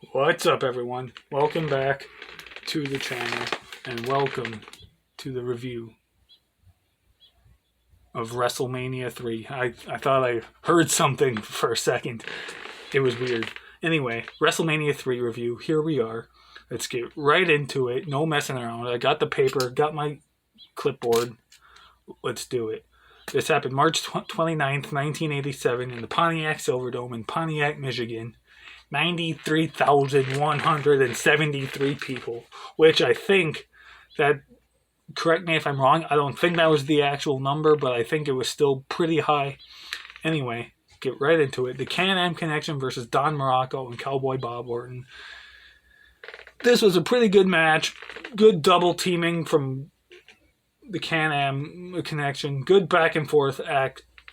What's up, everyone? Welcome back to the channel and welcome to the review of WrestleMania 3. I thought I heard something for a second. It was weird. Anyway, WrestleMania 3 review. Here we are. Let's get right into it. No messing around. I got the paper, got my clipboard. Let's do it. This happened March 29th, 1987 in the Pontiac Silverdome in Pontiac, Michigan. 93,173 people, which I think that, correct me if I'm wrong, I don't think that was the actual number, but I think it was still pretty high. Anyway, get right into it. The Can-Am Connection versus Don Morocco and Cowboy Bob Orton. This was a pretty good match. Good double teaming from the Can-Am Connection. Good back and forth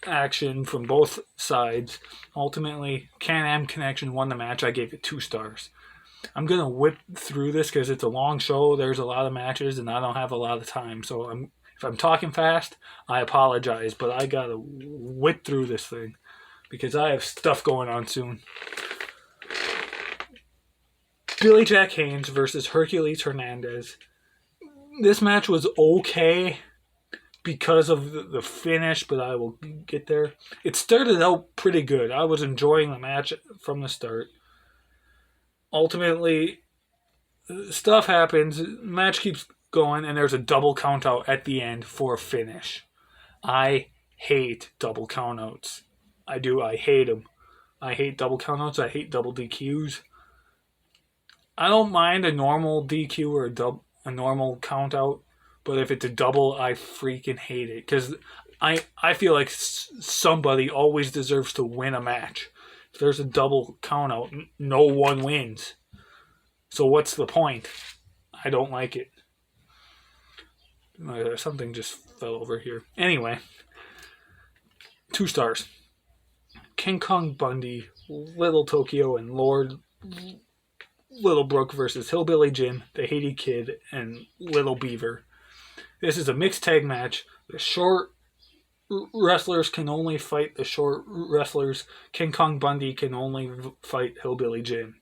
action from both sides. Ultimately, Can-Am Connection won the match. I gave it 2 stars. I'm going to whip through this because it's a long show. There's a lot of matches and I don't have a lot of time. So if I'm talking fast, I apologize. But I got to whip through this thing because I have stuff going on soon. Billy Jack Haynes versus Hercules Hernandez. This match was okay because of the finish, but I will get there. It started out pretty good. I was enjoying the match from the start. Ultimately, stuff happens. Match keeps going, and there's a double countout at the end for a finish. I hate double countouts. I do. I hate them. I hate double countouts. I hate double DQs. I don't mind a normal DQ or a normal countout. But if it's a double, I freaking hate it. Because I feel like somebody always deserves to win a match. If there's a double count out, no one wins. So what's the point? I don't like it. Something just fell over here. Anyway, 2 stars. King Kong Bundy, Little Tokyo, and Lord Littlebrook versus Hillbilly Jim, the Haiti Kid, and Little Beaver. This is a mixed tag match. The short wrestlers can only fight the short wrestlers. King Kong Bundy can only fight Hillbilly Jim.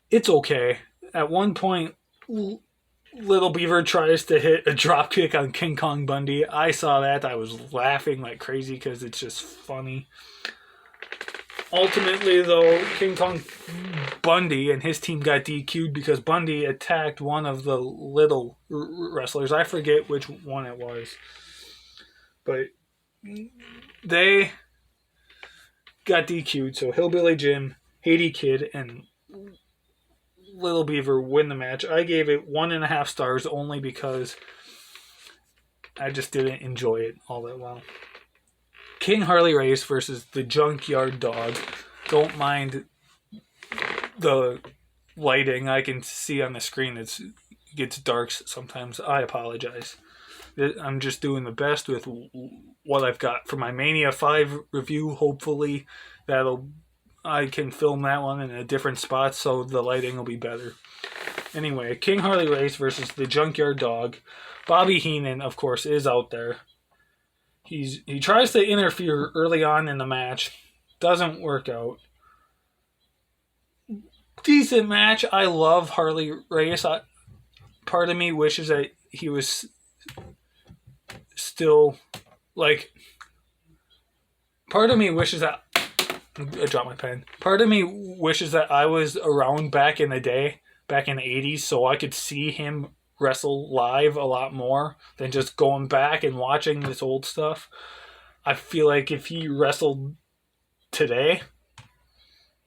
It's okay. At one point, Little Beaver tries to hit a dropkick on King Kong Bundy. I saw that. I was laughing like crazy because it's just funny. Ultimately, though, King Kong Bundy and his team got DQ'd because Bundy attacked one of the little wrestlers. I forget which one it was. But they got DQ'd, so Hillbilly Jim, Haiti Kid, and Little Beaver win the match. I gave it 1.5 stars only because I just didn't enjoy it all that well. King Harley Race versus the Junkyard Dog. Don't mind the lighting. I can see on the screen it gets dark sometimes. I apologize. I'm just doing the best with what I've got for my Mania 5 review. Hopefully I can film that one in a different spot so the lighting will be better. Anyway, King Harley Race versus the Junkyard Dog. Bobby Heenan, of course, is out there. He tries to interfere early on in the match. Doesn't work out. Decent match. I love Harley Race. Part of me wishes that he was still, like... Part of me wishes that... I dropped my pen. Part of me wishes that I was around back in the day, back in the 80s, so I could see him wrestle live a lot more than just going back and watching this old stuff. I feel like if he wrestled today,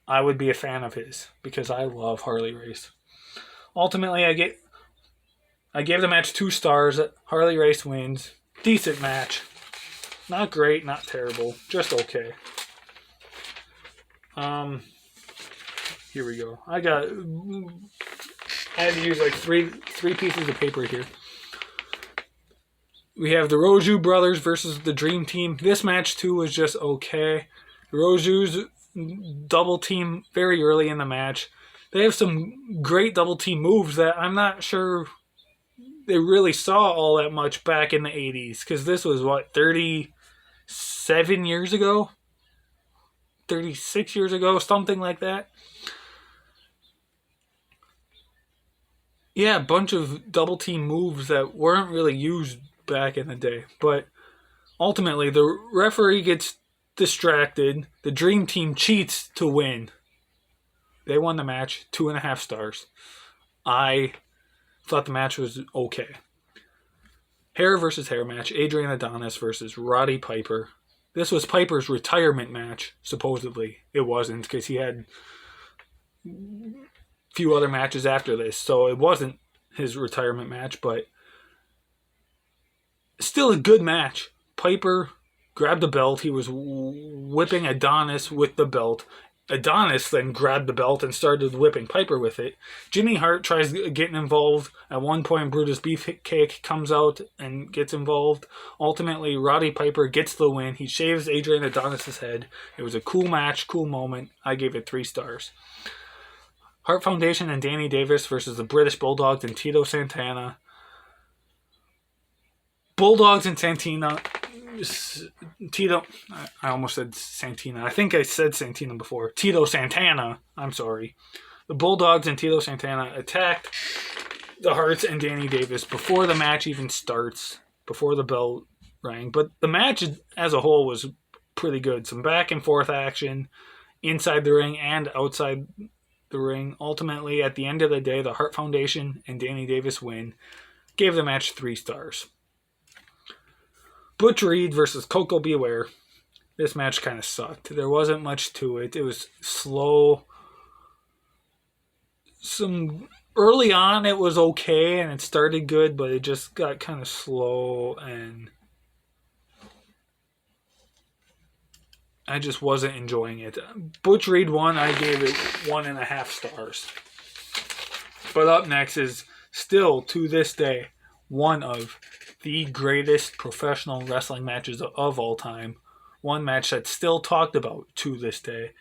I would be a fan of his because I love Harley Race. Ultimately, I gave the match 2 stars. Harley Race wins. Decent match. Not great, not terrible. Just okay. Here we go. I had to use like three pieces of paper here. We have the Roju brothers versus the Dream Team. This match too was just okay. The Roju's double team very early in the match. They have some great double team moves that I'm not sure they really saw all that much back in the 80s. Because this was, 37 years ago? 36 years ago? Something like that. Yeah, a bunch of double team moves that weren't really used back in the day. But ultimately, the referee gets distracted. The Dream Team cheats to win. They won the match, 2.5 stars. I thought the match was okay. Hair versus hair match, Adrian Adonis versus Roddy Piper. This was Piper's retirement match, supposedly. It wasn't, because he had a few other matches after this, so it wasn't his retirement match, but still a good match. Piper grabbed the belt. He was whipping Adonis with the belt. Adonis then grabbed the belt and started whipping Piper with it. Jimmy Hart tries getting involved. At one point, Brutus Beefcake comes out and gets involved. Ultimately, Roddy Piper gets the win. He shaves Adrian Adonis' head. It was a cool match, cool moment. I gave it 3 stars. Hart Foundation and Danny Davis versus the British Bulldogs and Tito Santana. Bulldogs and Santana. Tito, I almost said Santina. I think I said Santina before. Tito Santana, I'm sorry. The Bulldogs and Tito Santana attacked the Harts and Danny Davis before the match even starts, before the bell rang. But the match as a whole was pretty good. Some back and forth action inside the ring and outside the ring. Ultimately, at the end of the day, the Hart Foundation and Danny Davis win. Gave the match 3 stars. Butch Reed versus Coco Beware. This match kind of sucked. There wasn't much to it. It was slow. Early on it was okay and it started good, but it just got kind of slow and I just wasn't enjoying it. Butch Reed won. I gave it 1.5 stars. But up next is still to this day one of the greatest professional wrestling matches of all time. One match that's still talked about to this day.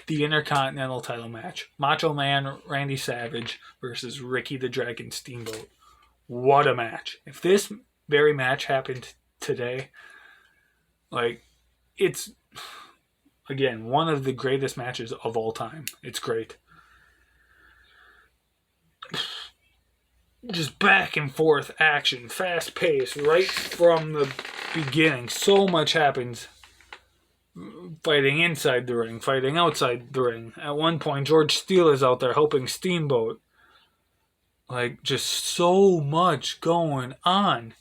The Intercontinental title match. Macho Man Randy Savage versus Ricky the Dragon Steamboat. What a match. If this very match happened today, it's, again, one of the greatest matches of all time. It's great. Just back and forth action, fast pace, right from the beginning. So much happens. Fighting inside the ring, fighting outside the ring. At one point, George Steele is out there helping Steamboat. Just so much going on.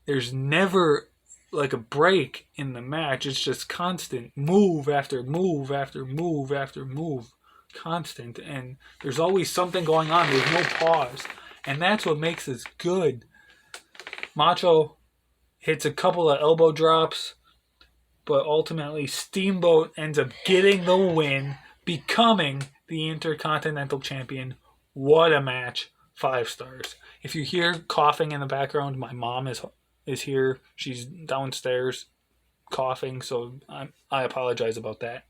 There's never, a break in the match. It's just constant move after move after move after move. Constant. And there's always something going on. There's no pause. And that's what makes this good. Macho hits a couple of elbow drops, but ultimately Steamboat ends up getting the win, becoming the Intercontinental Champion. What a match. 5 stars. If you hear coughing in the background, my mom is here. She's downstairs coughing, so I apologize about that.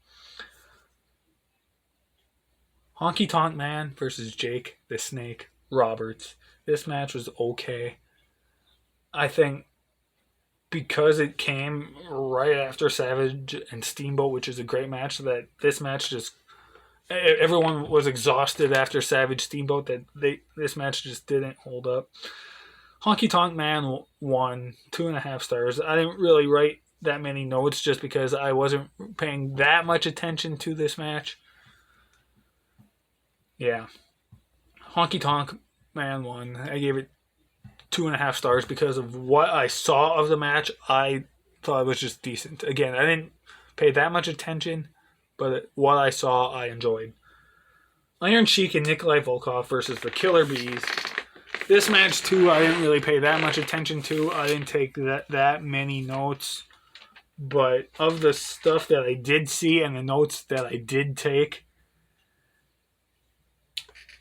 Honky Tonk Man versus Jake the Snake Roberts. This match was okay. I think because it came right after Savage and Steamboat, which is a great match, that this match just, everyone was exhausted after Savage Steamboat, that this match just didn't hold up. Honky Tonk Man won 2.5 stars. I didn't really write that many notes just because I wasn't paying that much attention to this match. Yeah. Honky Tonk Man won. I gave it 2.5 stars because of what I saw of the match. I thought it was just decent. Again, I didn't pay that much attention, but what I saw, I enjoyed. Iron Sheik and Nikolai Volkov versus the Killer Bees. This match, too, I didn't really pay that much attention to. I didn't take that many notes. But of the stuff that I did see and the notes that I did take,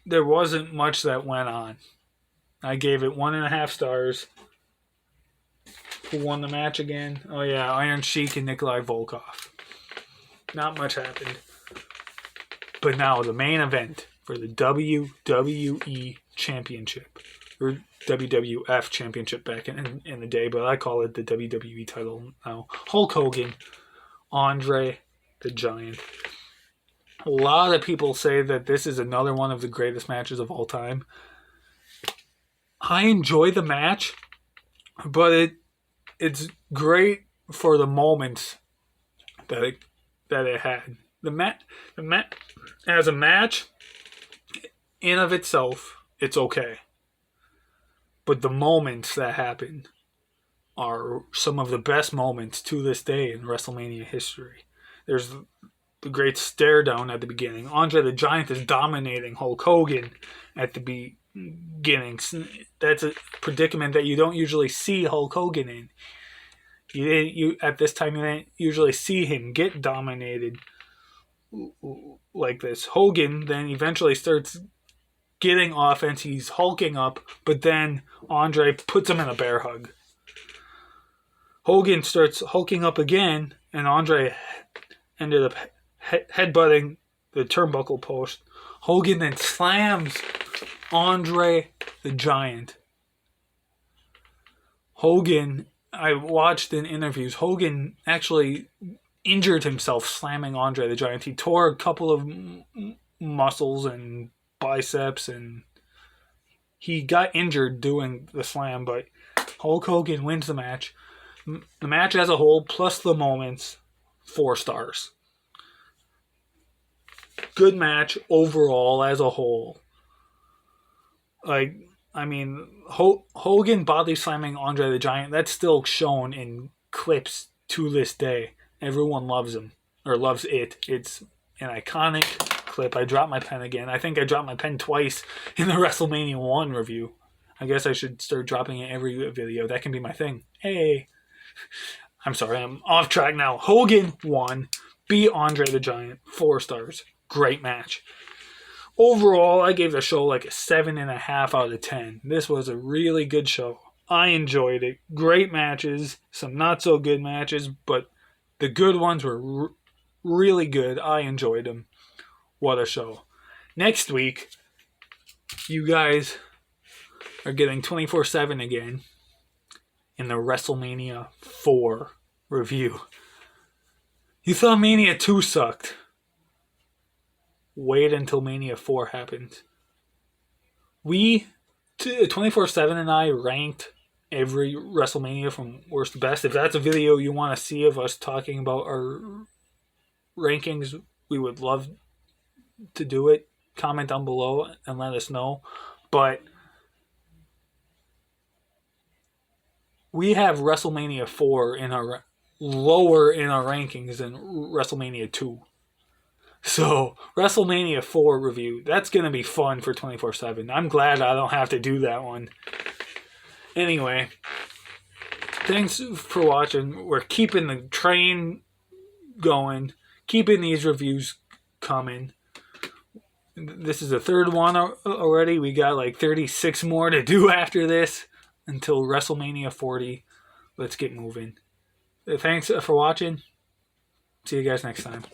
there wasn't much that went on. I gave it 1.5 stars. Who won the match again? Oh yeah, Iron Sheik and Nikolai Volkov. Not much happened. But now the main event for the WWE Championship. Or WWF Championship back in the day, but I call it the WWE title now. Hulk Hogan, Andre the Giant. A lot of people say that this is another one of the greatest matches of all time. I enjoy the match, but it's great for the moments that it had. The as a match in of itself, it's okay. But the moments that happen are some of the best moments to this day in WrestleMania history. There's the great stare down at the beginning. Andre the Giant is dominating Hulk Hogan at the beginning. That's a predicament that you don't usually see Hulk Hogan in. You at this time you didn't usually see him get dominated like this. Hogan then eventually starts getting offense. He's hulking up, but then Andre puts him in a bear hug. Hogan starts hulking up again, and Andre ended up headbutting the turnbuckle post. Hogan then slams Andre the Giant. Hogan, I watched in interviews, Hogan actually injured himself slamming Andre the Giant. He tore a couple of muscles and biceps, and he got injured doing the slam, but Hulk Hogan wins the match. The match as a whole, plus the moments, 4 stars. Good match overall as a whole. Hogan body slamming Andre the Giant, that's still shown in clips to this day. Everyone loves him, or loves it. It's an iconic clip. I dropped my pen again. I think I dropped my pen twice in the WrestleMania 1 review. I guess I should start dropping it every video. That can be my thing. Hey. I'm sorry, I'm off track now. Hogan won, beat Andre the Giant, 4 stars. Great match. Overall, I gave the show like a 7.5 out of 10. This was a really good show. I enjoyed it. Great matches, some not so good matches, but the good ones were really good. I enjoyed them. What a show. Next week, you guys are getting 24/7 again in the WrestleMania 4 review. You thought Mania 2 sucked. Wait until Mania 4 happens. 24/7 and I ranked every WrestleMania from worst to best. If that's a video you want to see of us talking about our rankings, we would love to do it. Comment down below and let us know. But we have WrestleMania 4 in our lower in our rankings than WrestleMania 2. So, WrestleMania 4 review, that's going to be fun for 24/7. I'm glad I don't have to do that one. Anyway, thanks for watching. We're keeping the train going, keeping these reviews coming. This is the 3rd one already. We got like 36 more to do after this until WrestleMania 40. Let's get moving. Thanks for watching. See you guys next time.